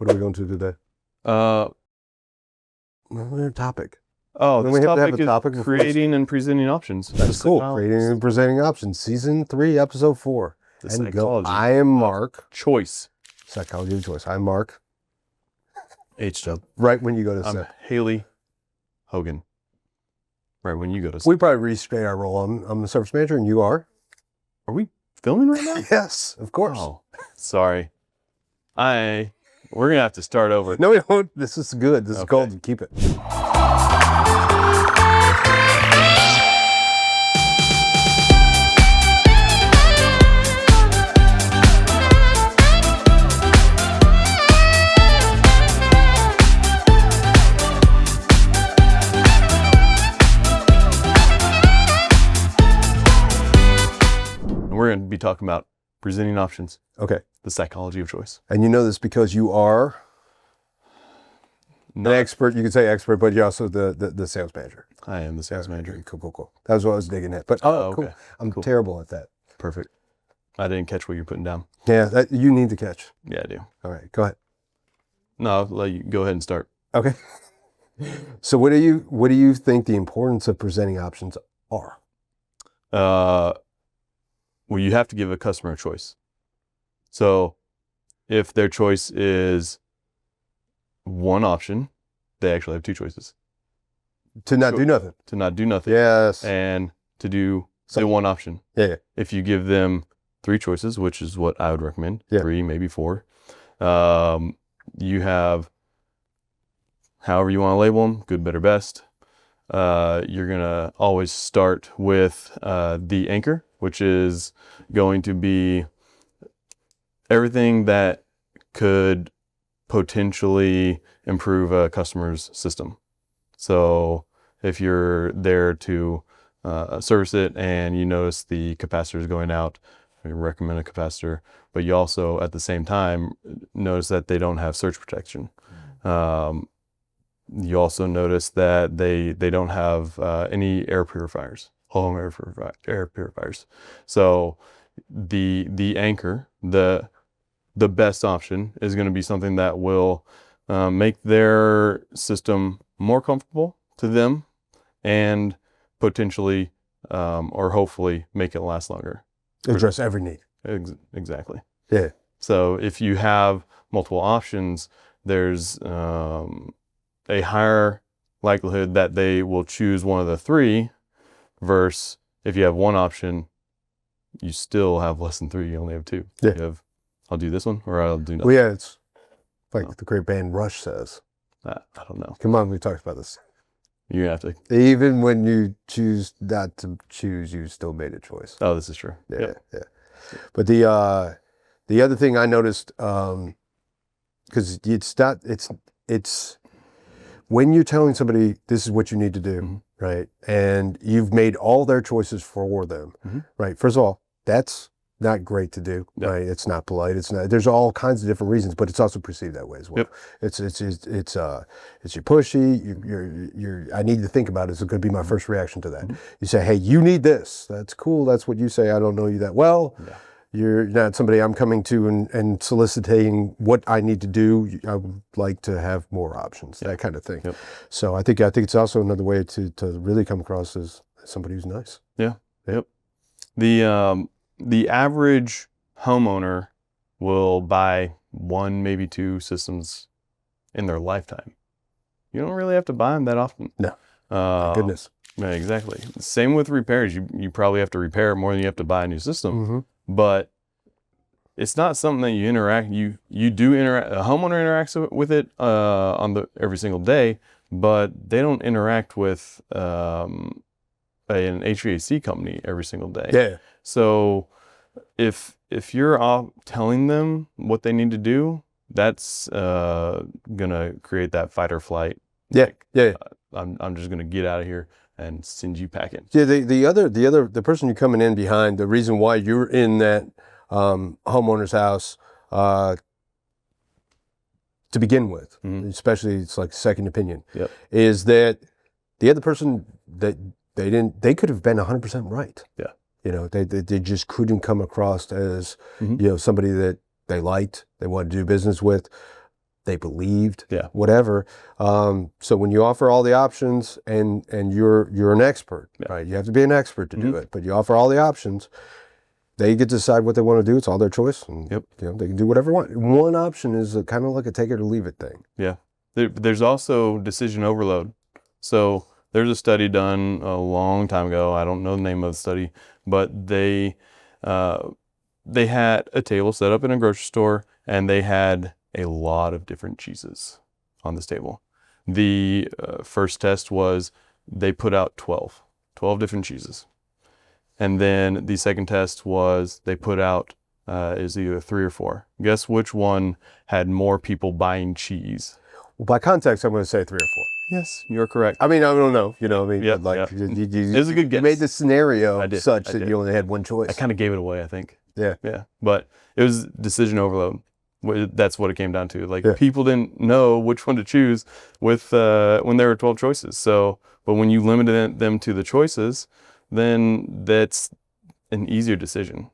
What are we going to today? Another topic. Oh, Then this we have to have topic a is topic before creating and presenting options. That's cool. Creating and presenting options. Season 3, episode 4. The And go. psychology. I am Mark. Choice. Psychology of choice. I'm Mark. H-Dub. Right when you go to I'm set. Haley Hogan. Right when you go to set. We probably restate our role. I'm the service manager and you are? Are we filming right now? Yes, of course. Oh, sorry. We're going to have to start over. No, we don't. This is good. This is Okay. gold. Keep it. And we're going to be talking about presenting options, Okay. the psychology of choice. And you know this because you are an expert. You could say expert, but you're also the sales manager. I am the sales manager. Cool. That was what I was digging at. But Oh, cool. okay. I'm Cool. terrible at that. Perfect. I didn't catch what you're putting down. Yeah, that you need to catch. Yeah, I do. All right, go ahead. No, I'll let you go ahead and start. Okay. So what do you think the importance of presenting options are? Well, you have to give a customer a choice. So if their choice is one option, they actually have two choices. To not do nothing. To not do nothing Yes. and to do the Something. one option. Yeah. If you give them three choices, which is what I would recommend, Yeah. 3, maybe 4, you have however you want to label them, good, better, best. You're going to always start with the anchor, which is going to be everything that could potentially improve a customer's system. So if you're there to service it and you notice the capacitor is going out, you recommend a capacitor, but you also at the same time notice that they don't have surge protection. You also notice that they don't have any air purifiers, home air purifiers. So the anchor, the best option is going to be something that will make their system more comfortable to them and potentially or hopefully make it last longer. Address every need. Exactly. Yeah. So if you have multiple options, there's a higher likelihood that they will choose one of the 3 versus if you have one option, you still have less than 3, you only have 2. Yeah. You have, I'll do this one or I'll do nothing. Well, yeah, it's like the great band Rush says. I don't know. Come on, we talked about this. You're going to have to. Even when you choose not to choose, you still made a choice. Oh, this is true. Yeah, Yep. yeah. But the other thing I noticed, because it's when you're telling somebody this is what you need to do, Mhm. right? And you've made all their choices for them, Mhm. right? First of all, that's not great to do, Yep. right? It's not polite. It's not. There's all kinds of different reasons, but it's also perceived that way as well. Yep. It's you're pushy. You're. I need to think about it. So it could be my first reaction to that. Mhm. You say, hey, you need this. That's cool. That's what you say. I don't know you that well. Yeah. You're not somebody I'm coming to and soliciting what I need to do. I would like to have more options, that kind of thing. Yep. So I think it's also another way to really come across as somebody who's nice. Yeah. Yep. The average homeowner will buy 1, maybe 2 systems in their lifetime. You don't really have to buy them that often. No. Goodness. Yeah, exactly. Same with repairs. You probably have to repair more than you have to buy a new system. Mm-hmm. But it's not something that you interact. You do interact. A homeowner interacts with it every single day, but they don't interact with an HVAC company every single day. Yeah. So if you're telling them what they need to do, that's gonna create that fight or flight. Yeah. Like, Yeah. I'm just gonna get out of here and send you packing. Yeah. The person you're coming in behind, the reason why you're in that homeowner's house to begin with, Mhm. especially it's like second opinion, Yep. is that the other person that they could have been 100% right. Yeah. You know, they just couldn't come across as, Mhm. you know, somebody that they liked, they wanted to do business with. they believed, Yeah. whatever. So when you offer all the options and you're an expert, Yeah. right? You have to be an expert to do Mhm. it, but you offer all the options. They get to decide what they want to do. It's all their choice. And, Yep. they can do whatever they want. One option is kind of like a take it or leave it thing. Yeah. There's also decision overload. So there's a study done a long time ago. I don't know the name of the study, but they had a table set up in a grocery store, and they had a lot of different cheeses on this table. The first test was they put out 12 different cheeses. And then the second test was they put out is either 3 or 4. Guess which one had more people buying cheese? Well, by context, I'm going to say 3 or 4. Yes, you're correct. I mean, I don't know. Yep, like yep. you it was a good guess. you made the scenario I did, such I that did. you only had one choice. I kind of gave it away, I think. Yeah. Yeah. But it was decision overload. That's what it came down to. Like, Yeah. people didn't know which one to choose with when there were 12 choices. So, but when you limited them to the choices, then that's an easier decision.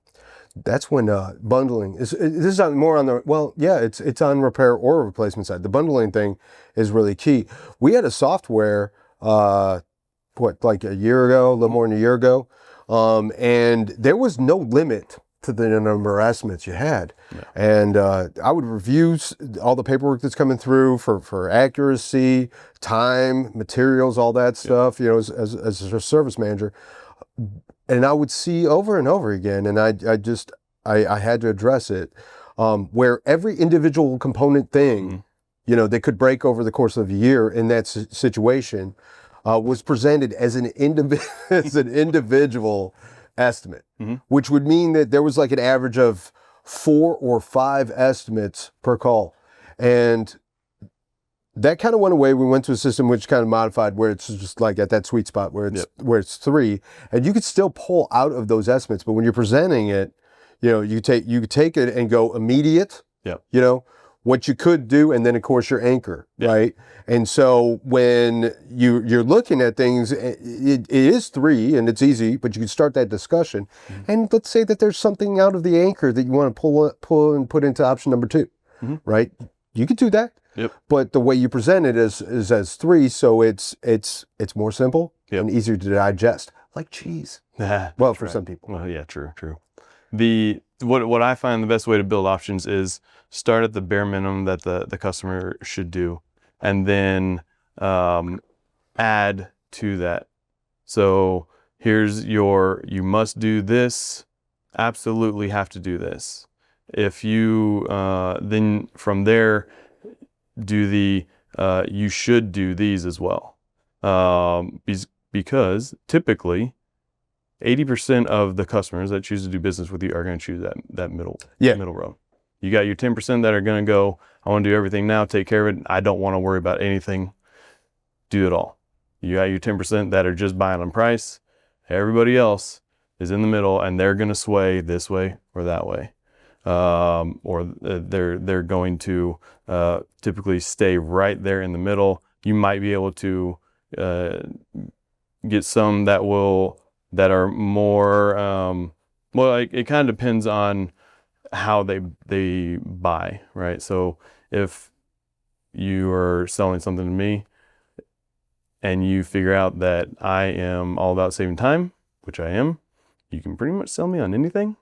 That's when bundling is. This is more on the it's on repair or replacement side. The bundling thing is really key. We had a software, like a year ago, a little more than a year ago, and there was no limit to the number of estimates you had. Yeah. And I would review all the paperwork that's coming through for accuracy, time, materials, all that stuff. As a service manager. And I would see over and over again, and I had to address it, where every individual component thing, that could break over the course of a year in that situation, was presented as an individual estimate, which would mean that there was like an average of 4 or 5 estimates per call, and that kind of went away. We went to a system which kind of modified where it's just like at that sweet spot where it's 3, and you could still pull out of those estimates. But when you're presenting it, you take it and go immediate. Yep. What you could do, and then of course your anchor, right? And so when you're looking at things, it is 3 and it's easy, but you can start that discussion. And let's say that there's something out of the anchor that you want to pull and put into option number 2, right? You could do that. Yep. But the way you present it is as 3, so it's more simple and easier to digest, like cheese. Well, for some people. Well, yeah, true. What I find the best way to build options is start at the bare minimum that the customer should do, and then add to that. So here's you must do this, absolutely have to do this. If you then from there do you should do these as well, because typically 80% of the customers that choose to do business with you are going to choose that middle road. You got your 10% that are going to go, I want to do everything now, take care of it, I don't want to worry about anything, do it all. You got your 10% that are just buying on price. Everybody else is in the middle, and they're going to sway this way or that way. Or they're going to typically stay right there in the middle. You might be able to get some that are more it kind of depends on how they buy, right? So if you are selling something to me and you figure out that I am all about saving time, which I am, you can pretty much sell me on anything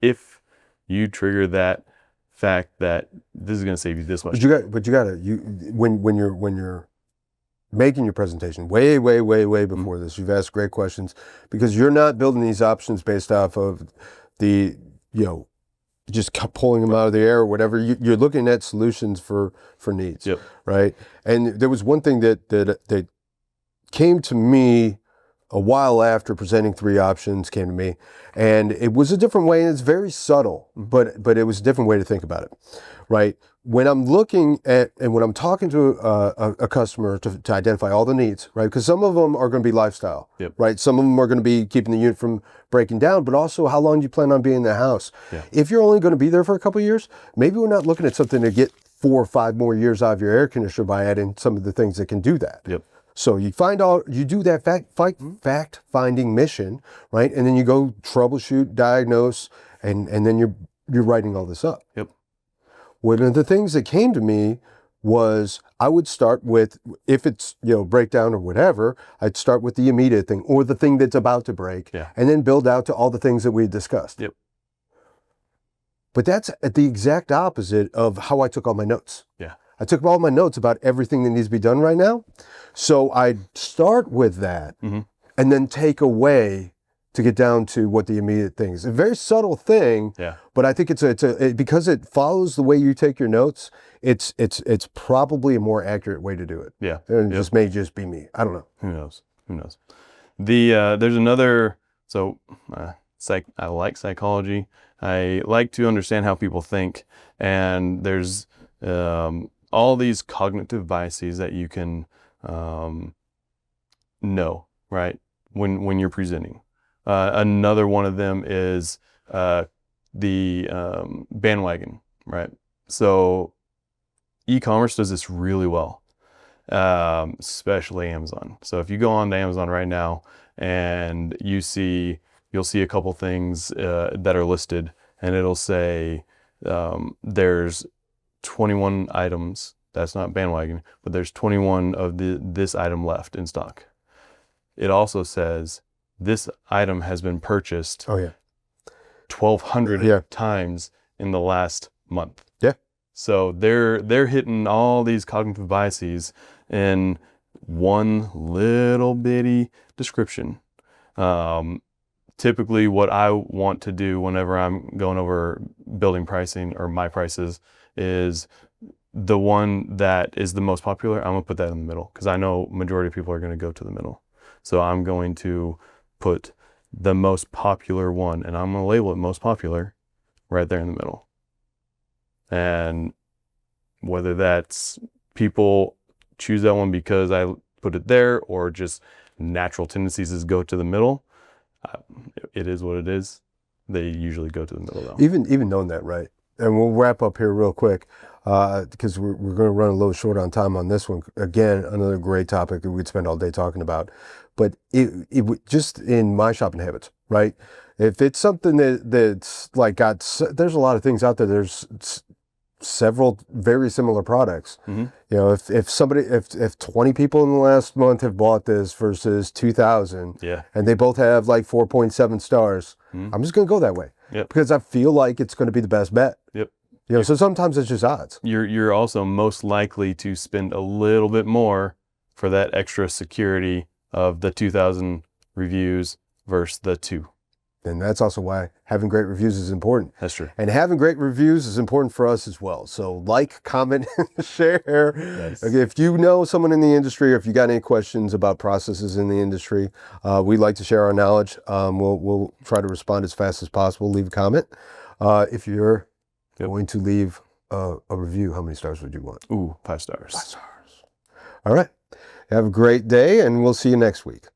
if you trigger that fact that this is going to save you this much. But you gotta when you're making your presentation way before this, you've asked great questions, because you're not building these options based off of the just pulling them out of the air or whatever. You're looking at solutions for needs, right? And there was one thing that came to me a while after presenting 3 options came to me, and it was a different way, and it's very subtle, but it was a different way to think about it, right? When I'm looking at, and when I'm talking to a customer to identify all the needs, right? Because some of them are going to be lifestyle, right? Some of them are going to be keeping the unit from breaking down, but also how long do you plan on being in the house? If you're only going to be there for a couple of years, maybe we're not looking at something to get 4 or 5 more years out of your air conditioner by adding some of the things that can do that. So you do that fact finding mission, right? And then you go troubleshoot, diagnose, and then you're writing all this up. one of the things that came to me was I would start with, if it's, breakdown or whatever, I'd start with the immediate thing or the thing that's about to break, Yeah. and then build out to all the things that we discussed. Yep. But that's the exact opposite of how I took all my notes. Yeah. I took all my notes about everything that needs to be done right now. So I'd start with that Mhm. and then take away to get down to what the immediate thing is. A very subtle thing, Yeah. but I think because it follows the way you take your notes, it's probably a more accurate way to do it. Yeah. And it Yep. just may just be me. I don't know. Who knows? Who knows? There's another. So, I like psychology. I like to understand how people think, and there's all these cognitive biases that you can know, right? When you're presenting. Another one of them is the bandwagon, right? So, e-commerce does this really well. Especially Amazon. So if you go on to Amazon right now and you'll see a couple things that are listed, and it'll say there's 21 items. That's not bandwagon, but there's 21 of this item left in stock. It also says this item has been purchased Oh yeah. 1,200 times in the last month. Yeah. So they're hitting all these cognitive biases in one little bitty description. Typically what I want to do whenever I'm going over building pricing or my prices is the one that is the most popular, I'm gonna put that in the middle because I know majority of people are gonna go to the middle. So I'm going to put the most popular one and I'm gonna label it most popular right there in the middle. And whether that's people choose that one because I put it there or just natural tendencies is go to the middle, it is what it is. They usually go to the middle though. Even knowing that, right? And we'll wrap up here real quick because we're going to run a little short on time on this one. Again, another great topic that we'd spend all day talking about. But it would just in my shopping habits, right? If it's something that's like there's a lot of things out there. There's several very similar products. Mm-hmm. If 20 people in the last month have bought this versus 2,000, Yeah. and they both have like 4.7 stars, Mhm. I'm just going to go that way. Yep. Because I feel like it's going to be the best bet. Yep. So sometimes it's just odds. You're also most likely to spend a little bit more for that extra security of the 2,000 reviews versus the 2. And that's also why having great reviews is important. That's true. And having great reviews is important for us as well. So like, comment, share. Yes. If you know someone in the industry or if you got any questions about processes in the industry, we like to share our knowledge. We'll try to respond as fast as possible. Leave a comment. If you're going to leave a review, how many stars would you want? Ooh, 5 stars. 5 stars. All right. Have a great day, and we'll see you next week.